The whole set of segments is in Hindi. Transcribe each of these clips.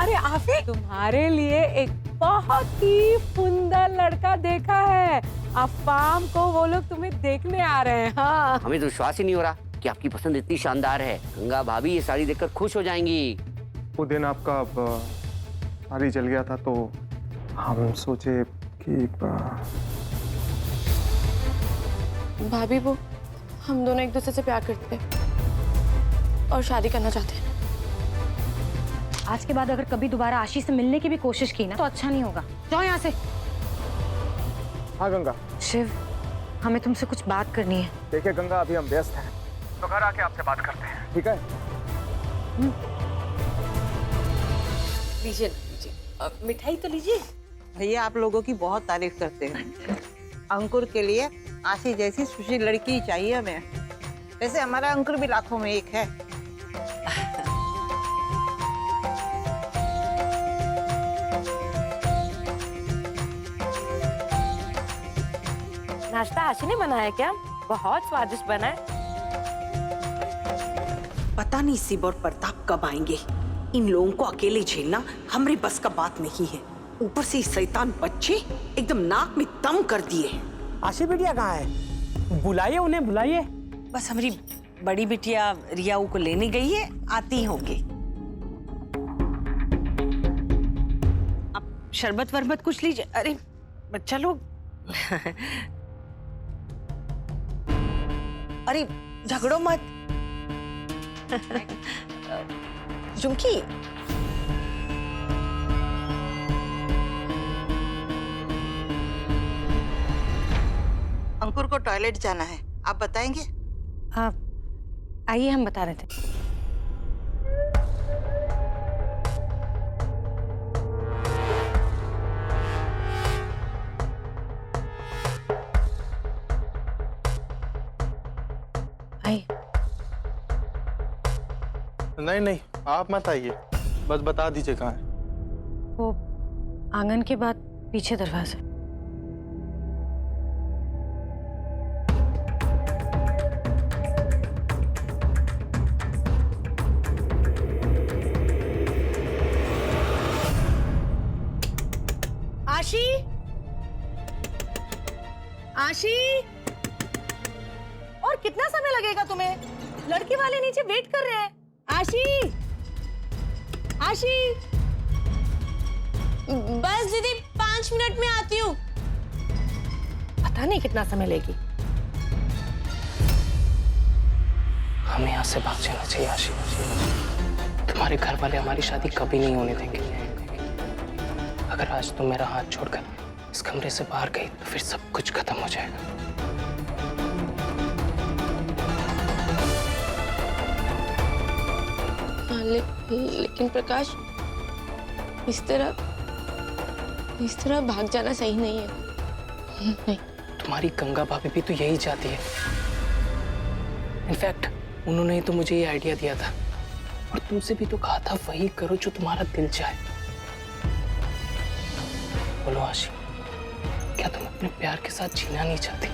अरे आफी, तुम्हारे लिए एक बहुत ही सुंदर लड़का देखा है। अफाम को वो लोग तुम्हें देखने आ रहे हैं। हाँ, हमें तो विश्वास ही नहीं हो रहा कि आपकी पसंद इतनी शानदार है। गंगा भाभी ये साड़ी देखकर खुश हो जाएंगी। वो दिन आपका साड़ी जल गया था तो हम सोचे कि भाभी, वो हम दोनों एक दूसरे से प्यार करते हैं और शादी करना चाहते हैं। आज के बाद अगर कभी दोबारा आशीष से मिलने की भी कोशिश की ना तो अच्छा नहीं होगा। जाओ यहाँ से। हाँ गंगा। शिव, हमें तुमसे कुछ बात करनी है। देखिए गंगा, अभी हम व्यस्त हैं, तो घर आके आपसे बात करते हैं, ठीक है? लीजिए लीजिए, मिठाई तो लीजिए। भैया आप लोगों की बहुत तारीफ करते हैं। अंकुर के लिए आशीष जैसी सुशील लड़की ही चाहिए हमें। वैसे हमारा अंकुर भी लाखों में एक है। नाश्ता आशी ने बनाया क्या? बहुत स्वादिष्ट बना है। पता नहीं शिव और प्रताप कब आएंगे। इन लोगों को अकेले झेलना हमारे बस का बात नहीं है। ऊपर से शैतान बच्चे एकदम नाक में दम कर दिए हैं। आशी बिटिया कहाँ है? बुलाइए उन्हें, बुलाइए। बस हमारी बड़ी बिटिया रिया को लेने गई है, आती होंगी। अब शरबत वरबत कुछ लीजिए। अरे बच्चा लोग अरे झगड़ो मत। झुमकी, अंकुर को टॉयलेट जाना है, आप बताएंगे? आइए, हम बता रहे थे। आइए। नहीं नहीं, आप मत आइए, बस बता दीजिए कहाँ है। वो आंगन के बाद पीछे दरवाजे। आशी, आशी, और कितना समय लगेगा तुम्हें? लड़के वाले नीचे वेट कर रहे हैं। आशी, आशी। बस दीदी 5 मिनट में आती हूँ। पता नहीं कितना समय लेगी। हमें यहाँ से भाग जाना चाहिए आशी। तुम्हारे घर वाले हमारी शादी कभी नहीं होने देंगे। अगर आज तुम मेरा हाथ छोड़कर इस कमरे से बाहर गई तो फिर सब कुछ खत्म हो जाएगा। हाँ, लेकिन प्रकाश, इस तरह भाग जाना सही नहीं है। नहीं। तुम्हारी गंगा भाभी भी तो यही चाहती है। इनफैक्ट उन्होंने ही तो मुझे ये आइडिया दिया था, और तुमसे भी तो कहा था वही करो जो तुम्हारा दिल चाहे। बोलो आशी, क्या तुम अपने प्यार के साथ जीना नहीं चाहती?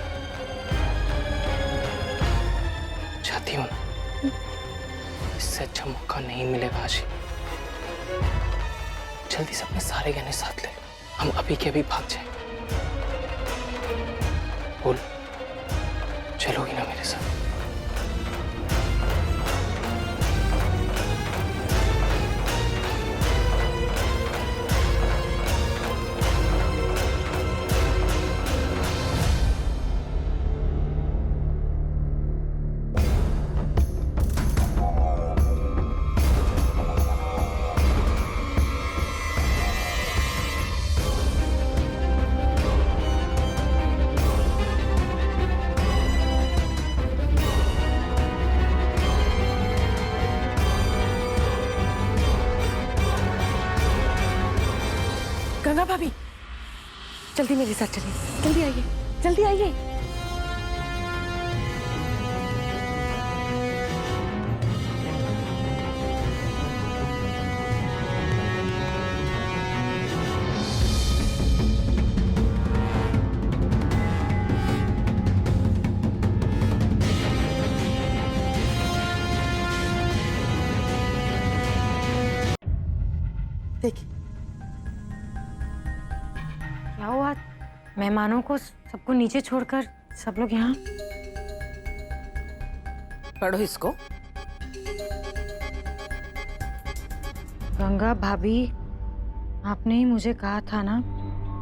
चाहती हो ना? इससे अच्छा मौका नहीं मिलेगा आशी। जल्दी से अपने सारे गहने साथ ले, हम अभी के अभी भाग जाएं। बोल, चलोगी ना मेरे साथ? गंगा भाभी, जल्दी मेरे साथ चलिए। जल्दी आइए, जल्दी आइए। देखिए क्या हुआ? मेहमानों को सबको नीचे छोड़कर सब लोग यहाँ? पढ़ो इसको। गंगा भाभी, आपने ही मुझे कहा था ना,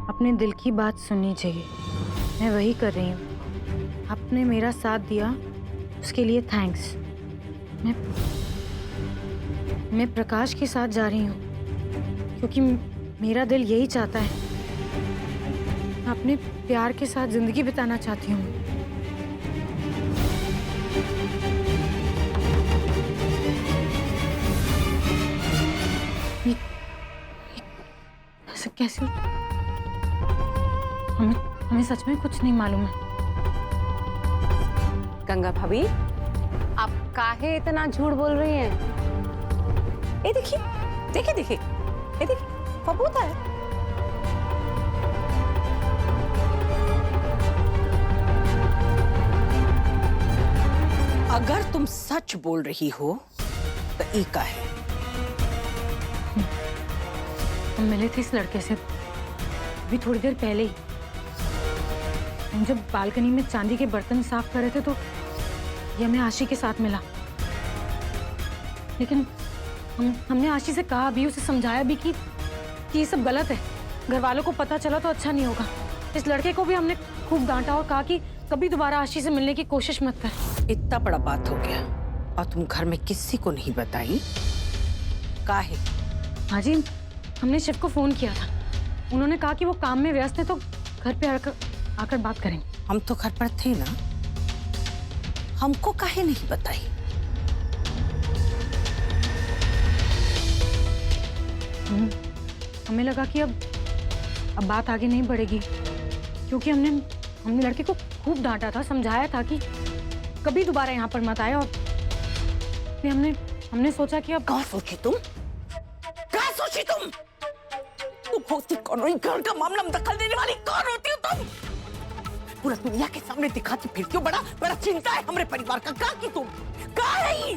अपने दिल की बात सुननी चाहिए। मैं वही कर रही हूँ। आपने मेरा साथ दिया, उसके लिए थैंक्स। मैं प्रकाश के साथ जा रही हूँ क्योंकि मेरा दिल यही चाहता है। मैं अपने प्यार के साथ जिंदगी बिताना चाहती हूँ। ऐसा कैसे? हमें सच में कुछ नहीं मालूम है। गंगा भाभी, आप काहे इतना झूठ बोल रही हैं? ये देखिए, देखिए देखिए, ये देखिए, कबूतर है। अगर तुम सच बोल रही हो तो ई का है। हम मिले थे इस लड़के से अभी थोड़ी देर पहले ही। हम जब बालकनी में चांदी के बर्तन साफ कर रहे थे तो ये हमें आशी के साथ मिला। लेकिन हमने आशी से कहा भी, उसे समझाया भी कि ये सब गलत है। घर वालों को पता चला तो अच्छा नहीं होगा। इस लड़के को भी हमने खूब डांटा और कहा कि कभी दोबारा आशी से मिलने की कोशिश मत कर। इतना बड़ा बात हो गया और तुम घर में किसी को नहीं बताई? काहे? हाँ जी, हमने शिव को फोन किया था। उन्होंने कहा कि वो काम में व्यस्त है तो घर पे आकर बात करेंगे। हम तो घर पर थे ना, हमको काहे नहीं बताई? हमें लगा कि अब बात आगे नहीं बढ़ेगी क्योंकि हमने लड़के को खूब डांटा था, समझाया था कि कभी दोबारा यहाँ पर मत आए। और फिर हमने सोचा कि अब कहाँ सोची तुम? कहाँ सोची तुम? तुम होती कौन हो? घर का मामला में दखल देने वाली कौन होती हो तुम? पूरा दुनिया के सामने दिखाती फिरती हो बड़ा बड़ा चिंता है हमारे परिवार का। कहाँ की तुम? कहाँ रही?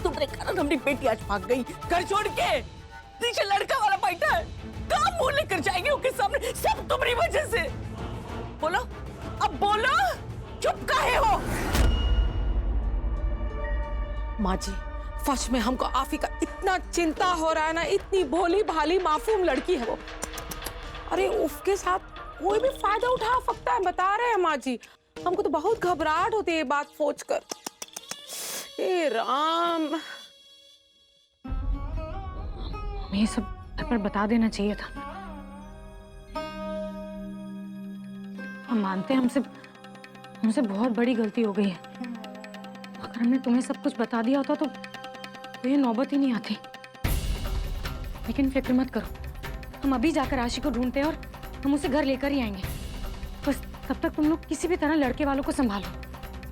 तुम्हारे कारण हमारी बेटी आज भाग गई घर छोड़ के। नीचे लड़का वाला बैठा है, कहाँ मुंह लेकर जाएंगे उनके सामने? सब तुम्हारी वजह से। बोलो, अब बोलो, चुप काहे हो? माँ जी, सच में हमको आफी का इतना चिंता हो रहा है ना। इतनी भोली भाली मासूम लड़की है वो। अरे उसके साथ कोई भी फायदा उठा सकता है, बता रहे हैं माँ जी। हमको तो बहुत घबराहट होती है ये बात सोचकर। हे राम, हमें ये सब घर पर बता देना चाहिए था। हम मानते हैं हमसे बहुत बड़ी गलती हो गई है। अगर हमने तुम्हें सब कुछ बता दिया होता तो ये नौबत ही नहीं आती। लेकिन फिक्र मत करो, हम अभी जाकर आशी को ढूंढते हैं और हम उसे घर लेकर ही आएंगे। बस तब तक तुम लोग किसी भी तरह लड़के वालों को संभालो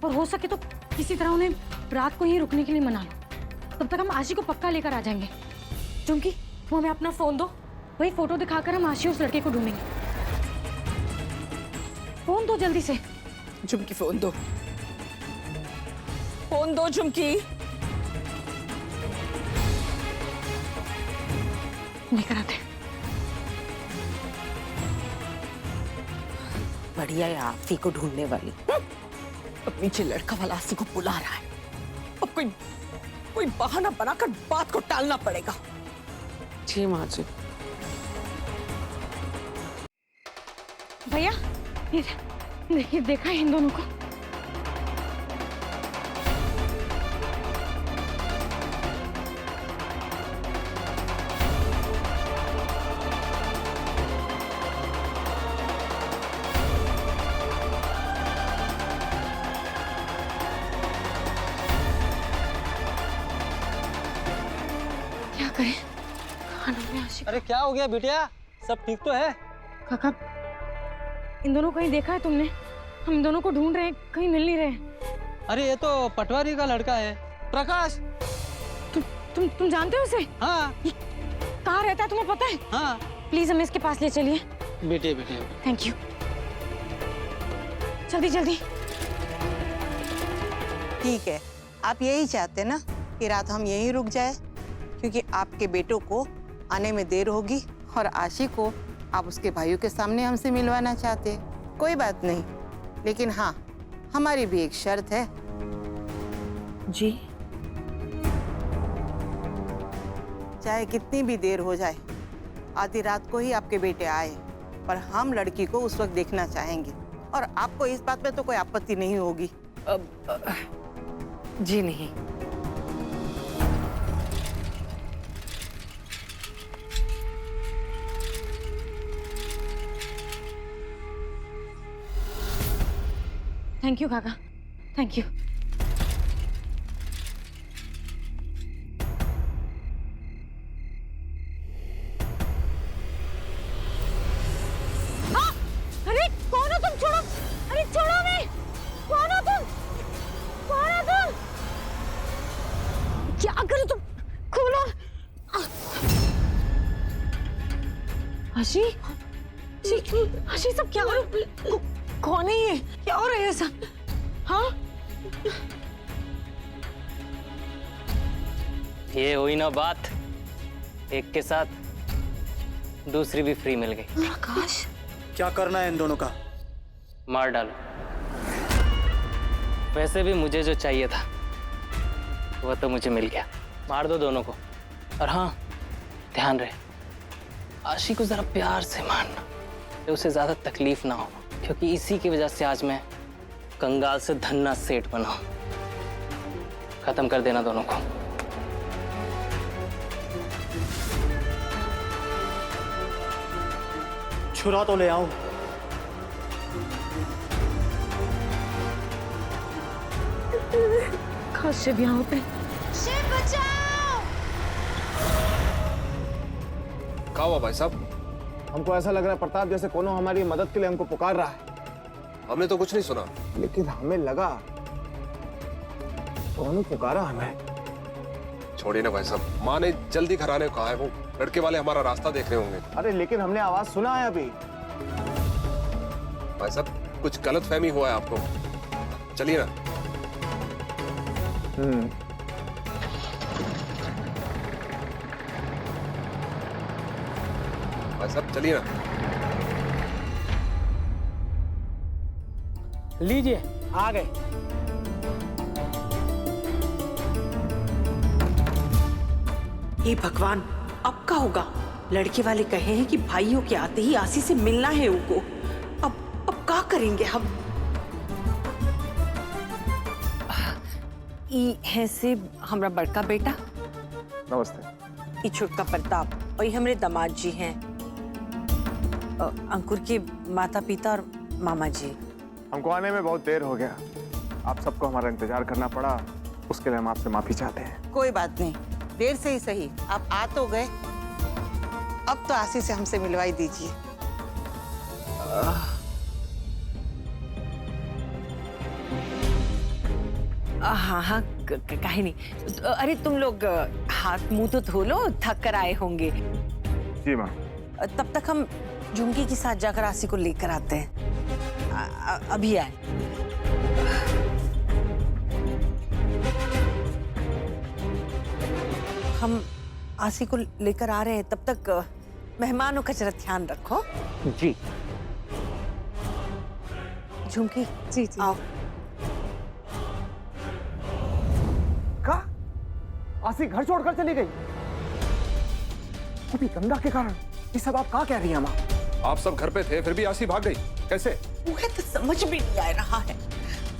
और हो सके तो किसी तरह उन्हें रात को ही रुकने के लिए मना लो। तब तक हम आशी को पक्का लेकर आ जाएंगे। चुमकी, तुम हमें अपना फोन दो, वही फोटो दिखाकर हम आशी उस लड़के को ढूंढेंगे। फोन दो जल्दी से। झुमकी फोन दो, फोन दो झुमकी। लेकर आते। बढ़िया है आफी को ढूंढने वाली। अब नीचे लड़का वाला आसी को बुला रहा है। अब कोई बहाना बनाकर बात को टालना पड़ेगा। जी माँ जी। भैया, ये देखिए, देखा है इन दोनों को? क्या करें? खाना में आशिक। अरे क्या हो गया बिटिया, सब ठीक तो है? काका, इन दोनों को कहीं देखा है तुमने? हम इन दोनों को ढूंढ रहे हैं, कहीं मिल नहीं रहे। अरे ये तो पटवारी का लड़का है, प्रकाश। तुम जानते हो उसे? हाँ। कहाँ रहता है तुम्हें पता है? हाँ। प्लीज हमें इसके पास ले चलिए। बेटे बेटे। Thank you. जल्दी जल्दी। ठीक है, आप यही चाहते ना कि रात हम यहीं रुक जाए, क्योंकि आपके बेटों को आने में देर होगी और आशी को आप उसके भाइयों के सामने हमसे मिलवाना चाहते हैं। कोई बात नहीं, लेकिन हाँ, हमारी भी एक शर्त है। जी। चाहे कितनी भी देर हो जाए, आधी रात को ही आपके बेटे आए, पर हम लड़की को उस वक्त देखना चाहेंगे और आपको इस बात में तो कोई आपत्ति नहीं होगी। जी नहीं। थैंक यू काका, थैंक यू। अरे कौन हो तुम? छोड़ो, अरे छोड़ो हमें। कौन हो तुम? कौन हो तुम? क्या करो तुम? खोलो। आशी, आशी सब क्या हो रहा है? कौन है ये? क्या हो रहा है ऐसा? हाँ? ये हुई ना बात, एक के साथ दूसरी भी फ्री मिल गई। आकाश, क्या करना है इन दोनों का? मार डालो। वैसे भी मुझे जो चाहिए था वो तो मुझे मिल गया। मार दो दोनों को। और हाँ, ध्यान रहे, आशी को जरा प्यार से मारना, तो उसे ज्यादा तकलीफ ना हो, क्योंकि इसी की वजह से आज मैं कंगाल से धन्ना सेठ बना हूं। खत्म कर देना दोनों को। छुरा तो ले आऊं। खास शिव यहाँ पे। क्या हुआ भाई साहब? हमको ऐसा लग रहा है प्रताप जैसे कोनो हमारी मदद के लिए हमको पुकार रहा है, हमने तो कुछ नहीं सुना। लेकिन हमें लगा कोनो पुकारा हमें। छोड़िए ना भाई साहब, माँ ने जल्दी घर आने को कहा है, वो लड़के वाले हमारा रास्ता देख रहे होंगे। अरे लेकिन हमने आवाज सुना है अभी। भाई साहब, कुछ गलत फहमी हुआ है आपको। चलिए ना। भाई साहब चलिए ना। लीजिए, आ गए। हे भगवान, अब क्या होगा? लड़के वाले कहे हैं कि भाइयों के आते ही आशी से मिलना है उनको। अब क्या करेंगे हम? ई है से हमरा बड़का बेटा, नमस्ते। ई छोटका प्रताप, और ये हमरे दामाद जी हैं, अंकुर के माता पिता और मामा जी। हमको आने में बहुत देर हो गया, आप सबको हमारा इंतजार करना पड़ा, उसके लिए हम आपसे माफी चाहते हैं। कोई बात नहीं, देर से ही सही, आप आ तो गए। अब तो आशी से हमसे मिलवाई दीजिए। हाँ हाँ, काहे नहीं। अरे तुम लोग हाथ मुंह तो धो लो, थक कर आए होंगे। जी माँ। तब तक हम झुमकी के साथ जाकर आशी को लेकर आते हैं। अभी आए। हम आशी को लेकर आ रहे हैं, तब तक मेहमानों का जरा ध्यान रखो। जी। झुमकी, जी आओ। का आशी घर छोड़कर चली गई अभी गंगा के कारण? ये सब आप क्या कह रही हैं माँ? आप सब घर पे थे, फिर भी आशी भाग गई कैसे? मुझे तो समझ में नहीं आ रहा है।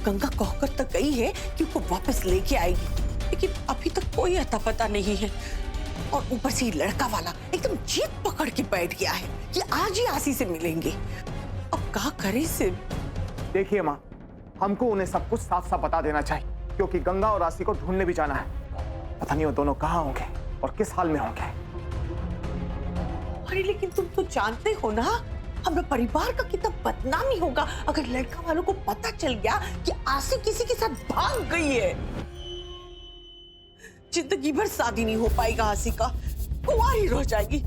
गंगा कहकर तक गई है कि उसको वापस लेके आएगी, लेकिन अभी तक कोई अता पता नहीं है। और ऊपर से ये लड़का वाला एकदम जीत पकड़ के बैठ गया है कि आज ही आशी से मिलेंगे। अब क्या करे से? देखिए माँ, हमको उन्हें सब कुछ साफ साफ बता देना चाहिए, क्योंकि गंगा और आशी को ढूंढने भी जाना है। पता नहीं वो दोनों कहाँ होंगे और किस हाल में होंगे। अरे लेकिन तुम तो जानते हो ना, हमारे परिवार का कितना बदनामी होगा अगर लड़का वालों को पता चल गया कि आशी किसी के साथ भाग गई है। जिंदगी भर शादी नहीं हो पाएगा आशी का, कुंवारी रह जाएगी।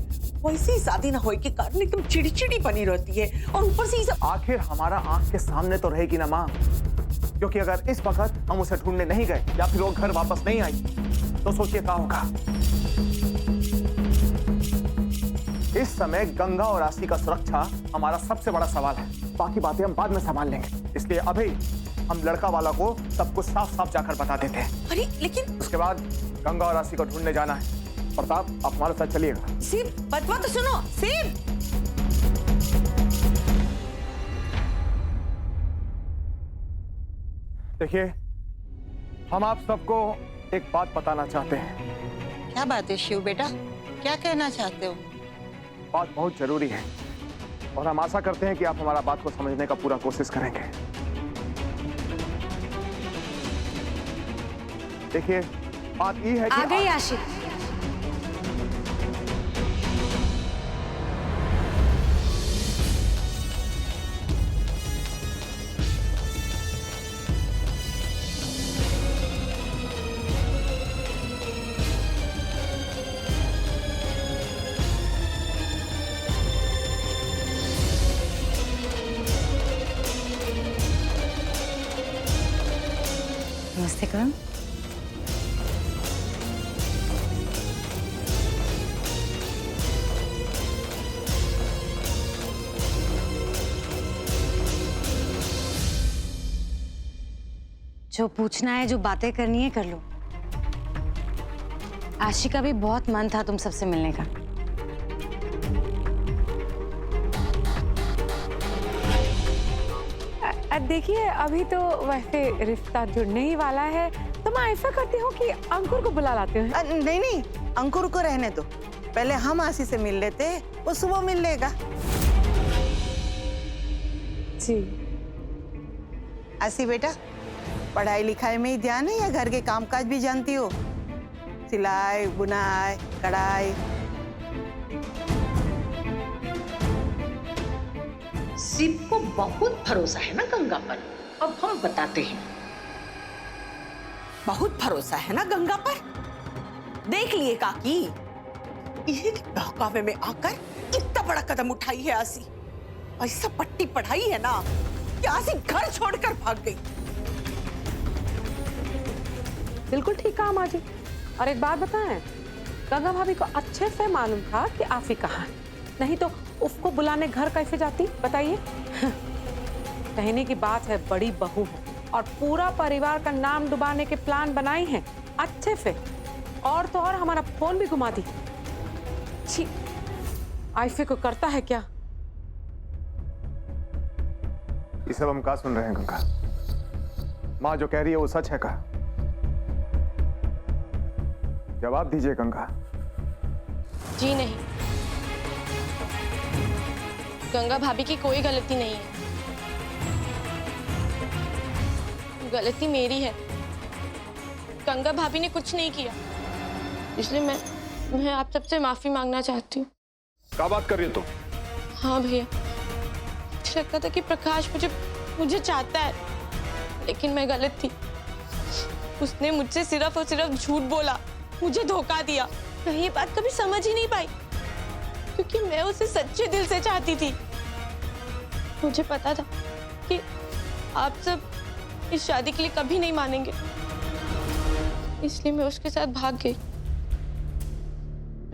वैसे ही शादी ना होने के कारण एकदम चिड़चिड़ी बनी रहती है, और ऊपर से ये सब। आखिर हमारा आंख के सामने तो रहेगी ना माँ, क्योंकि अगर इस वक्त हम उसे ढूंढने नहीं गए या फिर वो घर वापस नहीं आई तो सोचिए क्या होगा। इस समय गंगा और आशी का सुरक्षा हमारा सबसे बड़ा सवाल है। बाकी बातें हम बाद में संभाल लेंगे। इसलिए अभी हम लड़का वाला को सब कुछ साफ साफ जाकर बता देते हैं। अरे लेकिन उसके बाद गंगा और आशी को ढूंढने जाना है। प्रताप, आप हमारे साथ चलिएगा। सिर्फ बतवा तो सुनो सिर्फ। देखिए, हम आप सबको एक बात बताना चाहते हैं। क्या बात है शिव बेटा, क्या कहना चाहते हो? बात बहुत जरूरी है और हम आशा करते हैं कि आप हमारा बात को समझने का पूरा कोशिश करेंगे। देखिए, बात ये है कि आ गई आशी। नमस्ते करण। जो पूछना है, जो बातें करनी है, कर लो। आशी का भी बहुत मन था तुम सबसे मिलने का। देखिए, अभी तो वैसे रिश्ता जुड़ने ही वाला है, तो मैं ऐसा करती हूँ कि अंकुर को बुला लाती हूँ। नहीं नहीं, अंकुर को रहने दो। पहले हम आशी से मिल लेते, वो सुबह मिल लेगा। जी। आशी बेटा, पढ़ाई लिखाई में ही ध्यान है या घर के कामकाज भी जानती हो? सिलाई, बुनाई, कढ़ाई? शिव को बहुत भरोसा है ना गंगा पर। अब हम बताते हैं। बहुत भरोसा है ना गंगा पर। देख लिए काकी, ये बहकावे में आकर इतना बड़ा कदम उठाई है आशी। ऐसा पट्टी पढ़ाई है ना कि आशी घर छोड़कर भाग गई। बिल्कुल ठीक कहा माँ जी। और एक बात बताएं, गंगा भाभी को अच्छे से मालूम था कि आफी कहाँ है, नहीं तो उसको बुलाने घर कैसे जाती, बताइए। कहने की बात है, बड़ी बहू है और पूरा परिवार का नाम डुबाने के प्लान बनाई हैं अच्छे से। और तो और हमारा फोन भी घुमा दी। छी, आइफे को करता है क्या? ये सब हम क्या सुन रहे हैं गंगा? माँ जो कह रही है वो सच है का? जवाब दीजिए गंगा। जी नहीं, गंगा भाभी की कोई गलती नहीं है। गलती मेरी है। गंगा भाभी ने कुछ नहीं किया, इसलिए मैं आप सबसे माफी मांगना चाहती हूँ। क्या बात कर रही हो तुम? हाँ भैया, मुझे लगता था कि प्रकाश मुझे चाहता है, लेकिन मैं गलत थी। उसने मुझसे सिर्फ और सिर्फ झूठ बोला, मुझे धोखा दिया। मैं ये बात कभी समझ ही नहीं पाई, क्योंकि मैं उसे सच्चे दिल से चाहती थी। मुझे पता था कि आप सब इस शादी के लिए कभी नहीं मानेंगे, इसलिए मैं उसके साथ भाग गई।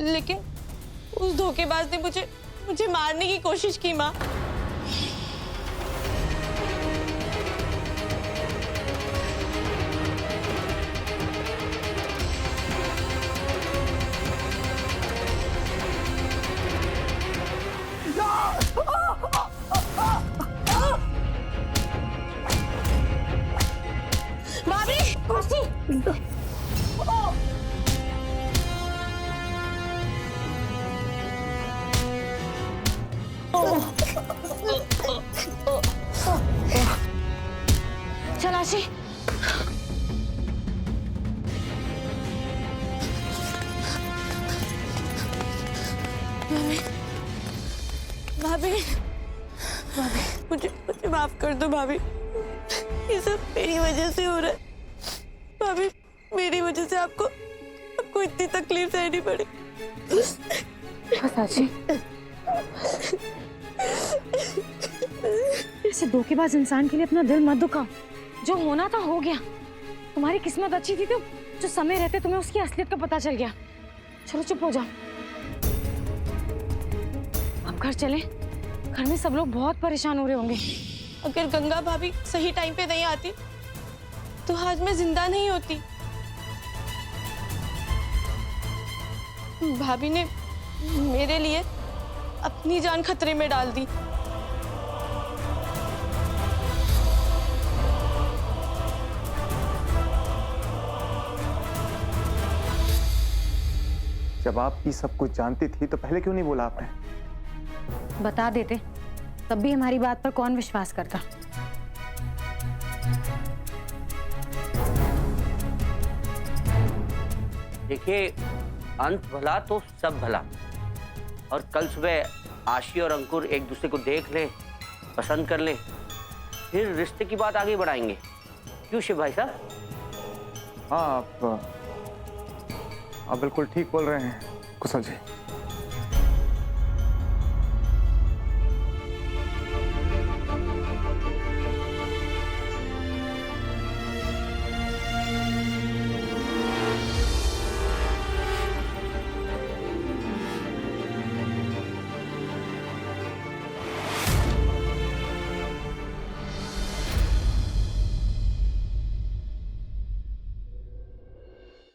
लेकिन उस धोखेबाज ने मुझे मारने की कोशिश की माँ। चल आशी। भाभी, मुझे माफ कर दो भाभी। ये सब मेरी वजह से हो रहा है भाभी। मेरी वजह से आपको इतनी तकलीफ सहनी पड़ी। आशी, ऐसे धोखेबाज इंसान के लिए अपना दिल मत दुखाओ। जो होना था हो गया। तुम्हारी किस्मत अच्छी थी तो जो समय रहते तुम्हें उसकी असलियत का पता चल गया। चलो चुप हो जाओ। घर चलें? घर में सब लोग बहुत परेशान हो रहे होंगे। अगर गंगा भाभी सही टाइम पे नहीं आती तो आज मैं जिंदा नहीं होती। भाभी ने मेरे लिए अपनी जान खतरे में डाल दी। जब आप ये सब कुछ जानती थी तो पहले क्यों नहीं बोला आपने? बता देते, तब भी हमारी बात पर कौन विश्वास करता। देखिए, अंत भला तो सब भला। और कल सुबह आशी और अंकुर एक दूसरे को देख ले, पसंद कर ले, फिर रिश्ते की बात आगे बढ़ाएंगे। क्यों शिव भाई साहब? हाँ, आप बिल्कुल ठीक बोल रहे हैं कुशल जी।